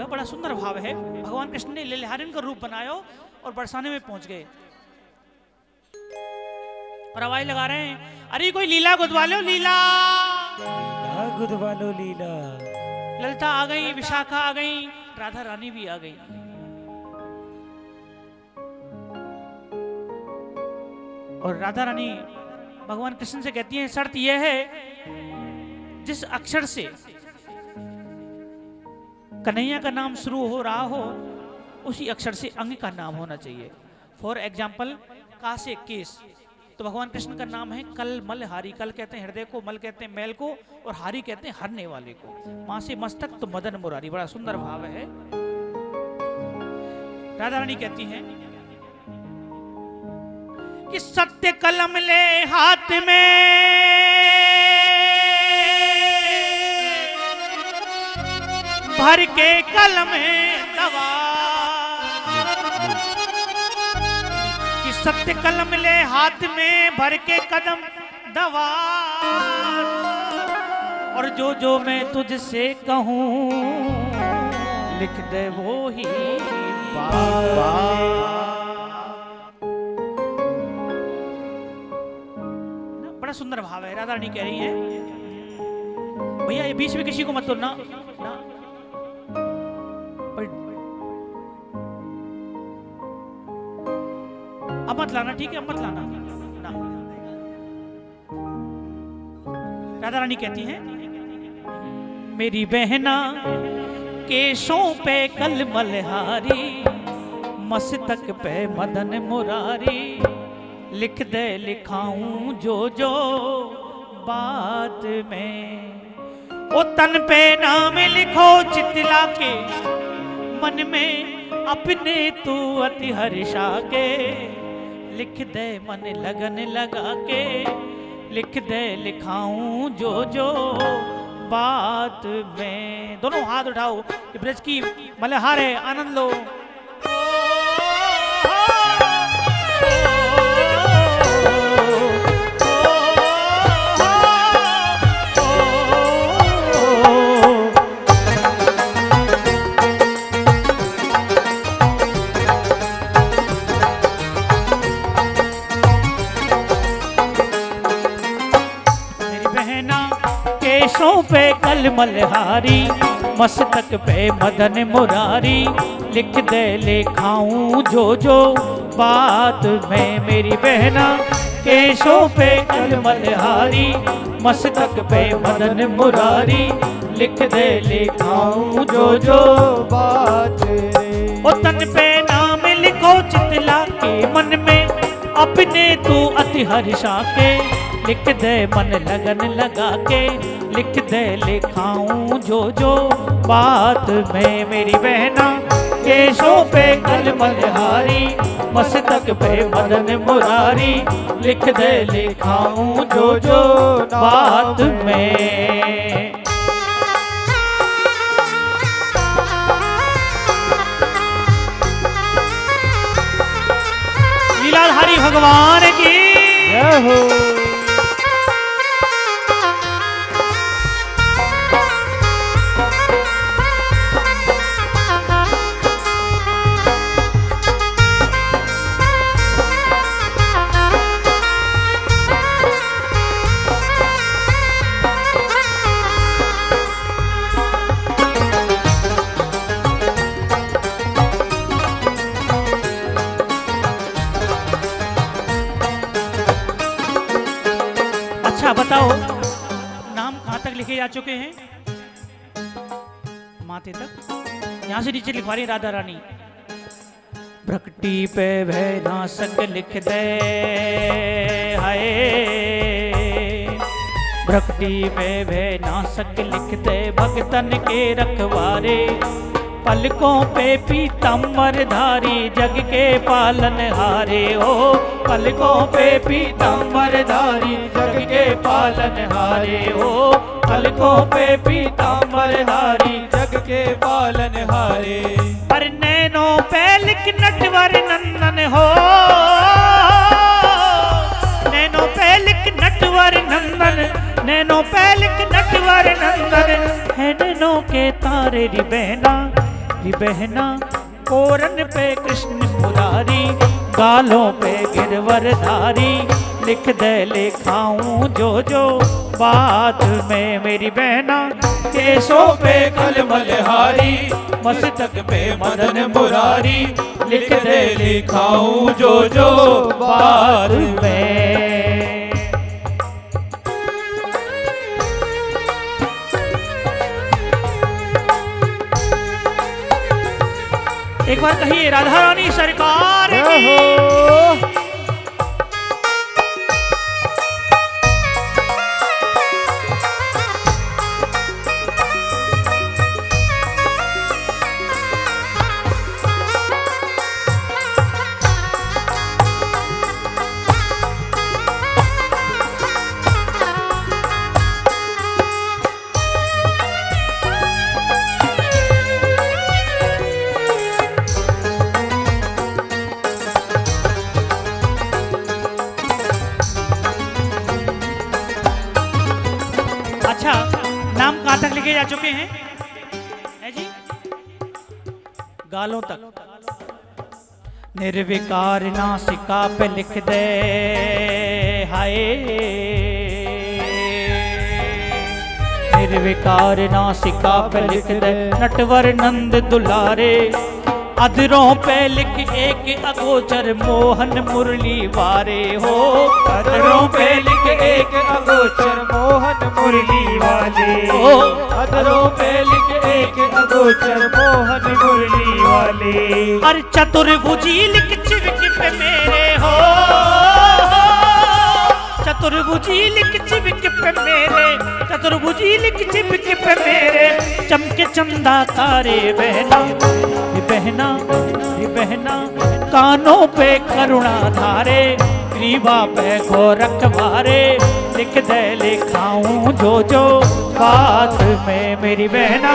बड़ा सुंदर भाव है। भगवान कृष्ण ने लीलाहारिन का रूप बनाया और बरसाने में पहुंच गए और आवाज लगा रहे हैं, अरे कोई लीला गुदवा लो, लीला गुदवा लो लीला। ललिता आ गई, विशाखा आ गई, राधा रानी भी आ गई। और राधा रानी भगवान कृष्ण से कहती हैं, शर्त यह है जिस अक्षर से कन्हैया का नाम शुरू हो रहा हो उसी अक्षर से अंग का नाम होना चाहिए। फॉर एग्जाम्पल का से केस, तो भगवान कृष्ण का नाम है कल मल हारी। कल कहते हैं हृदय को, मल कहते हैं मैल को, और हारी कहते हैं हरने वाले को। मां से मस्तक तो मदन मुरारी। बड़ा सुंदर भाव है। राधा रानी कहती हैं कि सत्य कलम ले हाथ में, भर के कलम दवा, कि सत्य कलम ले हाथ में, भर के कदम दवा, और जो जो मैं तुझसे कहूं लिख दे वो ही बड़ा सुंदर भाव है। राधा रानी कह रही है, भैया ये बीच में किसी को मत तोड़ना ना, अब मत लाना, ठीक है, अब मत लाना ना। राधा रानी कहती हैं, मेरी बहना केशों पे कल मलहारी, मस्तक पे मदन मुरारी, लिख दे लिखाऊं जो जो बात में। ओ तन पे नाम लिखो चितला के, मन में अपने तू अति हर्षा के, लिख दे मन लगन लगा के, लिख दे लिखाऊं जो जो बात में। दोनों हाथ उठाओ, ब्रज की मलहार है, आनंद लो। केशों पे कल मलहारी, मस्तक पे मदन मुरारी, लिख दे लिखाऊं जो जो बात में। मेरी बहना केशों पे कल मलहारी, मस्तक पे मदन मुरारी, लिख दे लिखाऊं जो जो बात। ओ तन पे नाम लिखो चितला के, मन में अपने तू अति हर्षा के, लिख दे मन लगन लगा के, लिख दे लिखाऊं जो जो बात में। मेरी बहना केशों पे कल मलहारी, मस्तक पे मदन मुरारी, लिख दे लिखाऊं जो जो बात में। लीलाधारी भगवान की जय हो। बताओ नाम कहां तक लिखे जा चुके हैं? माथे तक। यहां से नीचे लिखवा रही राधा रानी, प्रकटी पे भय नासक लिख दे हाय, प्रकटी पे भय नासक लिख दे, भक्तन के रखवारे, पलकों पे पीतांबर धारी, जग के पालन हारे हो। पलकों पे पीतांबर धारी, जग के पालन हारे हो। पलकों पे पीतांबर धारी, जग के पालन हारे। पर नैनो पैलिक नटवर नंदन हो, नैनो पैलिक नटवर नंदन, नैनो पैलिक नटवर नंदन है, नैनो के तारे री बहना मेरी बहना कोरन पे कृष्ण मुरारी, गालों पे गिरवरधारी, लिख दे लिखाऊं जो जो बात में। मेरी बहना केसों पे कलमलहारी, मस्तक पे मदन मुरारी, लिख दे लिखाऊं जो जो बात में। एक बार कहिए राधा रानी सरकार की। अच्छा, नाम कहाँ तक लिखे जा चुके हैं? है जी? गालों तक। निर्विकार नासिका पे लिख दे हाय, निर्विकार नासिका पे लिख दे नटवर नंद दुलारे, अधरों पे लिख एक अगोचर मोहन मुरली वारे हो। अधरों पे लिख एक अगोचर मोहन मुरली वाले हो। अधरों पे लिख एक अगोचर मोहन मुरली वाले। अरे चतुर्भुजी लिख चिवक पे मेरे हो, चतुर्भुजी लिख चिवक पे मेरे, चतुर्भुजी लिख चिवक पे मेरे, चमके चंदा तारे बहना बहना बहना, कानों पे करुणा धारे, ग्रीवा पे गोरख भारे, लिख दे लिखाऊं जो जो बात में। मेरी बहना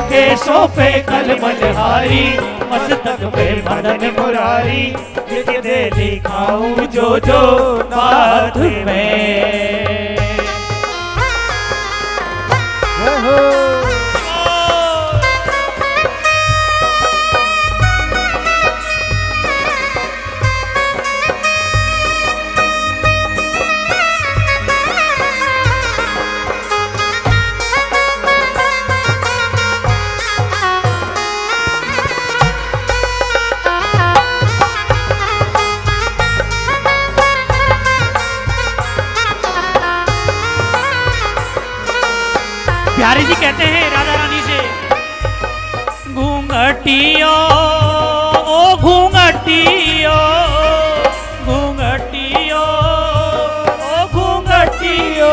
केसों पे कलमलहारी, मस्तक पे मदन मुरारी, लिख दे लिखाऊं जो जो बात में। प्यारी जी कहते हैं राधा रानी से, घूंघटियो ओ घूंघटियो, घूंघटियो ओ घूंघटियो,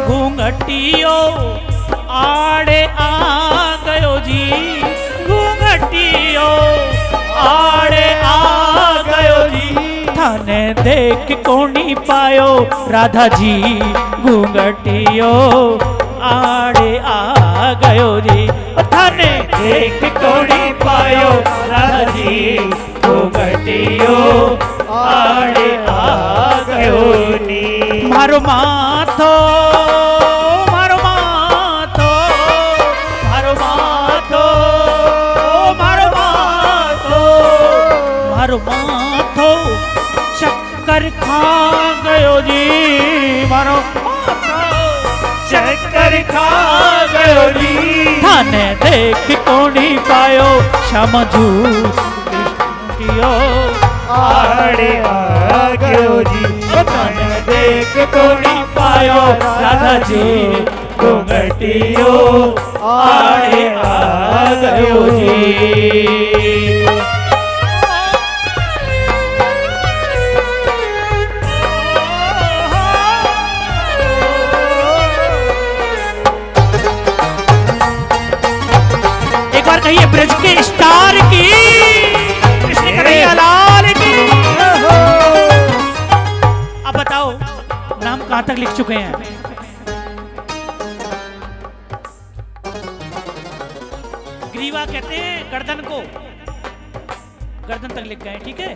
घूंघटियो आड़े आ गयो जी, घूंघटियो आड़े आ गयो जी, थाने देख कोनी पायो राधा जी, घूंघटियो आड़े आ गयो जी, थाने देख कोनी पायो राधा जी, घूंघटियो आड़े आ गयो नी। मारो माथो मारो माथो, मारो माथो मारो माथो, मारो माथो चक्कर खा गयो जी, मारो चक्कर खा गयो जी, थाने देख कोनी पायो समझू कृष्णियो आड़े आ गयो जी, थाने देख कोनी पायो राधा जी, घूंघटियो आड़े आ गयो जी। कहिए ब्रज के स्टार की, कृष्ण कन्हैया लाल की। अब बताओ नाम कहां तक लिख चुके हैं? ग्रीवा कहते हैं गर्दन को, गर्दन तक लिख गए, ठीक है।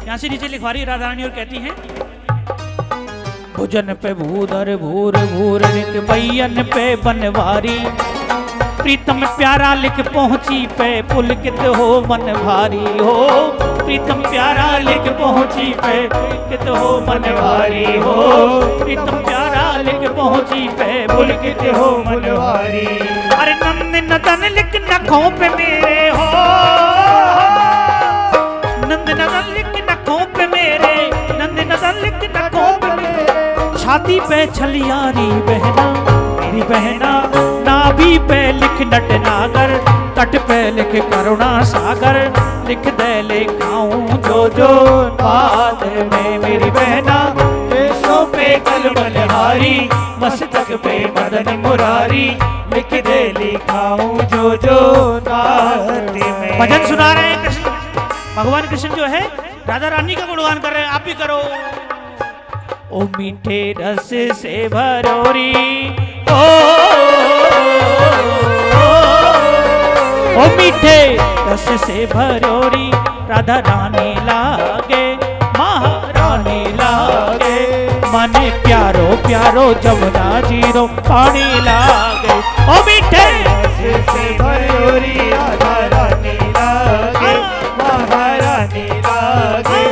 यहां से नीचे लिखवा रही राधा रानी और कहती हैं, भुजन पे भूधर भूर भूर, नित बैयन पे बनवारी, प्रीतम प्यारा लिख पहुंची पे पुलकित हो मन भारी हो। प्रीतम प्यारा लिख पहुंची पे पुलकित हो मन भारी हो। प्रीतम प्यारा लिख पहुंची पे पुलकित हो मन भारी। अरे नंद नदन लिख नखों पे मेरे हो। नंद नदन लिख नखों पे मेरे। नंद नदन लिख नखों पे मेरे। छाती पे छलियारी बहना मेरी बहना। नाभि पे लिख नट नागर। तट पे लिख करुणा सागर। लिख दे लिखाऊं जो जो बात में मेरी बहना। केशों पे कलमल हारी मस्तक पे मदन मुरारी। लिख दे लिखाऊं जो जो बात में। भजन सुना रहे हैं कृष्ण भगवान कृष्ण जो है राधा रानी का गुणगान कर रहे हैं। आप भी करो। ओ मीठे रस से भरोरी ओ मीठे रस से भरोरी। राधा रानी लागे महारानी लागे। माने प्यारो प्यारो जमुना जीरो पानी लागे। ओ मीठे रस से भरोरी राधा रानी लागे महारानी लागे।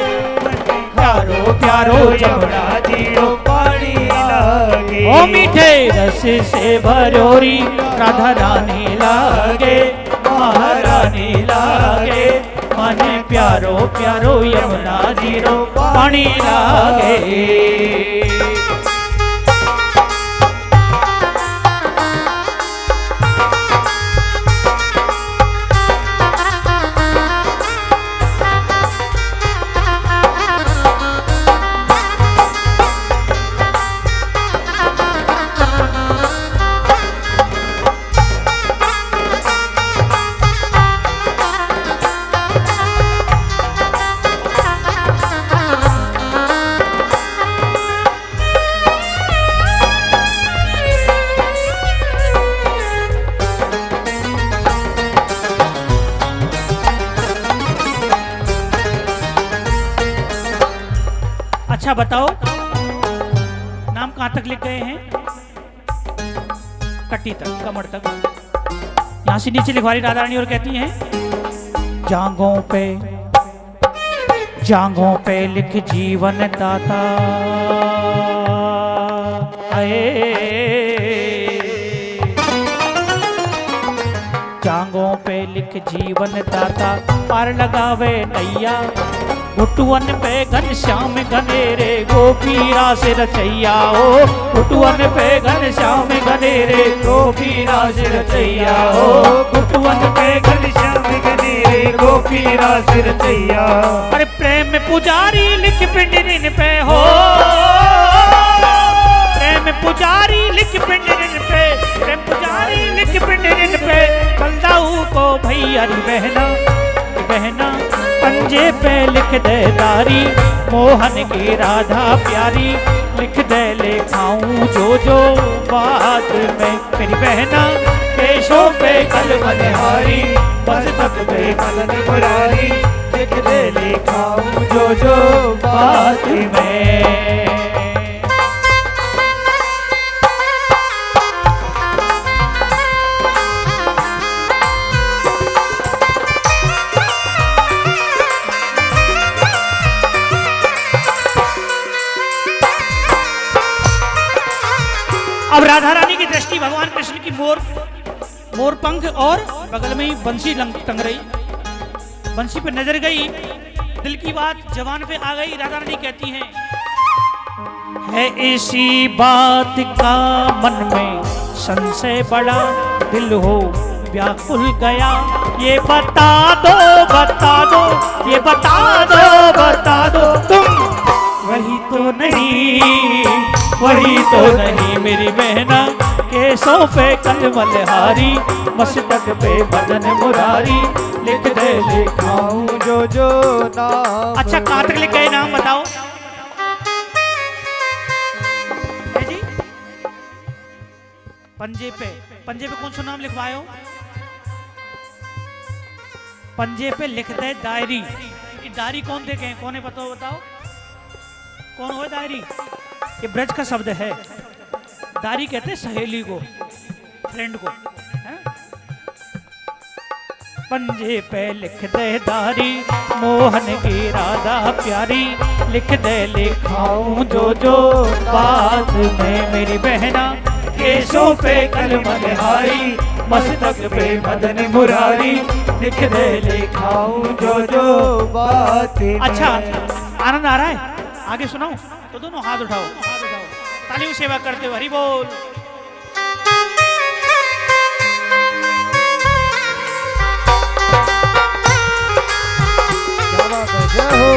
प्यारो प्यारो जमुना जीरो पानी लागे। ओ मीठे रस से भरोरी राधा रानी लागे महारानी लागे। माने प्यारो प्यारो यमुना जीरो पानी लागे। अच्छा बताओ नाम कहां तक लिख गए हैं? कटी तक, कमर तक। यहां से नीचे लिखवा रही राधा रानी और कहती हैं जांघों पे लिख जीवन दाता। जांघों पे लिख जीवन दाता। पार लगावे नैया घुटुअन पे घनश्याम घनेरे। गोपीरा से रचैया हो घुटुअन पे घनश्याम घनेरे। गोपीरा से रचैया हो घुटुअन पे घनश्याम घनेरे। गोपीरा से रचैया। अरे प्रेम पुजारी लिख पिंडरिन पे हो। प्रेम पुजारी लिख पिंडरिन पे। प्रेम पुजारी लिख पिंडरिन पे। बलदाऊ को भैया बहना बहना। पंजे पे लिख दे दारी मोहन की राधा प्यारी। लिख दे लिखाऊं जो जो बात में मेरी बहना। केशों पे कलमल हारी मस्तक पे मदन मुरारी। लिख दे लिखाऊं जो जो बात में। अब राधा रानी की दृष्टि भगवान कृष्ण की मोर पंख और बगल में ही बंसी टंग रही। बंसी पे नजर गई। दिल की बात जवान पे आ गई। राधा रानी कहती है इसी बात का मन में संशय बड़ा। दिल हो व्याकुल गया। ये बता दो ये बता दो तुम वही तो नहीं मेरी बहना। केसों पे कलमल हारी मस्तक पे मदन मुरारी। लिख दे लिखाऊं जो जो नाम। अच्छा कहां तक लिख गए नाम बताओ जी? पंजे पे कौन सा नाम लिखवाए हो? पंजे पे लिख दे डायरी। डायरी कौन देखे कौन है बताओ कौन हो डायरी? ये ब्रज का शब्द है। डायरी कहते हैं सहेली को, फ्रेंड को, है? पंजे पे लिख दे दारी मोहन की राधा प्यारी लिख दे लिखाऊं जो बात में मेरी बहना केसों पे कलम हारी मस्तक पे मदन मुरारी लिख दे लिखाऊं जो बात में। अच्छा आनंद आ रहा है? आगे सुनाऊं तो दोनों हाथ उठाओ, तालियों सेवा करते हुए हरि बोल। जय हो।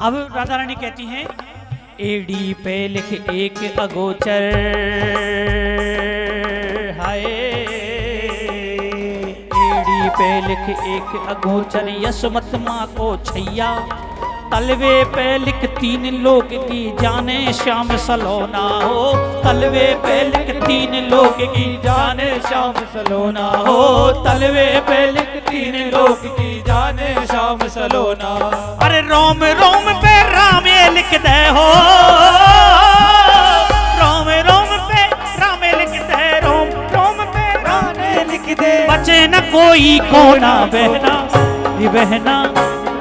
अब राधा रानी कहती हैं एड़ी पे लिख एक अगोचर हाय एड़ी पे लिख एक अगोचर यशमत माँ को छैया तलवे पे लिख तीन लोग की जाने श्याम सलोना हो तलवे पे लिख तीन लोग की जाने श्याम सलोना हो तलवे पे लिख तीन लोग की जाने श्याम सलोना। अरे रोम रोम पे राम ये लिख दे हो रोम रोम पे राम लिख दे रोम रोम पे राम लिख दे बचे न कोई कोना बहना ये बहना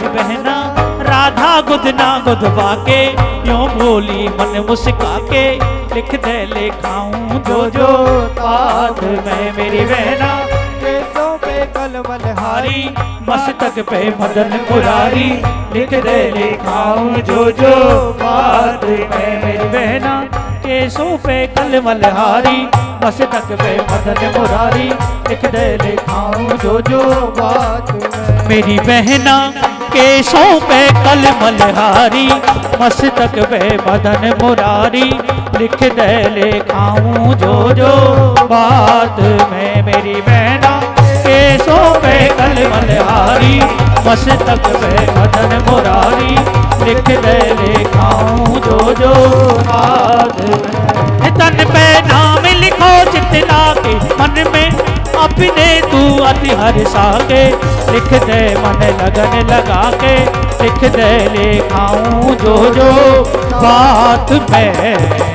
ये बहना राधा गुदना गुदवा के यूं बोली मन मुस्का के लिख दे लिखाऊं जो बात में मेरी बहना केसों पे कलमल हारी मस्तक पे मदन मुरारी लिख दे लिखाऊं जो बात में मेरी बहना केसों पे कलमल हारी मस्तक पे मदन मुरारी लिख दे लिखाऊं जो बात में मेरी बहना केसों पे कलमल हारी मस्तक पे मदन मुरारी लिख दे लिखाऊं जो बात में मेरी बहना केसों पे कलमल हारी मस्तक पे मदन मुरारी लिख दे लिखाऊं जो बात में। तन पे नाम लिखो जितना के मन में अपने तू अति हर्षा के लिख दे मन लगन लगा के लिख दे लिखाऊं जो बात में।